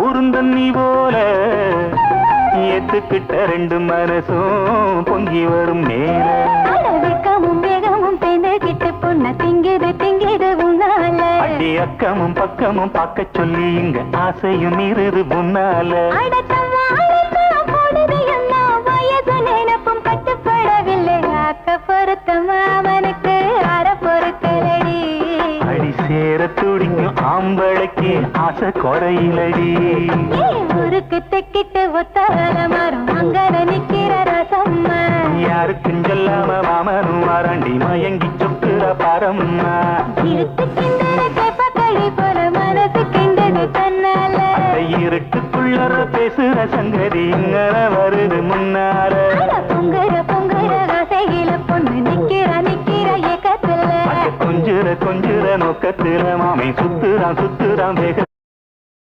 உருந்தண்ணி போல ஏத்துக்கிட்ட ரெண்டு மனசும் பொங்கி வரும் மேல வெக்கமும் வேகமும் பேந்துகிட்டு பொண்ண திங்கிது திங்கிது உன்னால அடி அக்கமும் பக்கமும் பார்க்க சொல்லி இங்க ஆசையும் இருது முன்னால போடுது எல்லாம் வயது நினைப்பும் கட்டுப்படவில்லை ஆக்க பொறுத்த மாமனுக்கு அற பொறுத்தலடி அடி சேர துடிக்கும் ஆம்பளைக்கு ஆசை குறையிலடி ஊருக்கு தெக்கிட்டு ஒத்தால மரம் அங்கன நிக்கிற ரசம்மா யாருக்கும் சொல்லாம மாமனும் வாராண்டி மயங்கி சொக்குற பரம்மா இருட்டு கிண்டது கேப்பக்களி போல மனசு கிண்டது தன்னால இருட்டுக்குள்ளற பேசுற சங்கதி இங்கன வருது முன்னால பொங்குற பொங்குற கசையில பொண்ணு நிக்கிற நிக்கிற ஏக்கத்துல கொஞ்சுற கொஞ்சுற நோக்கத்துல மாமை சுத்துறான் சுத்துறான் வேக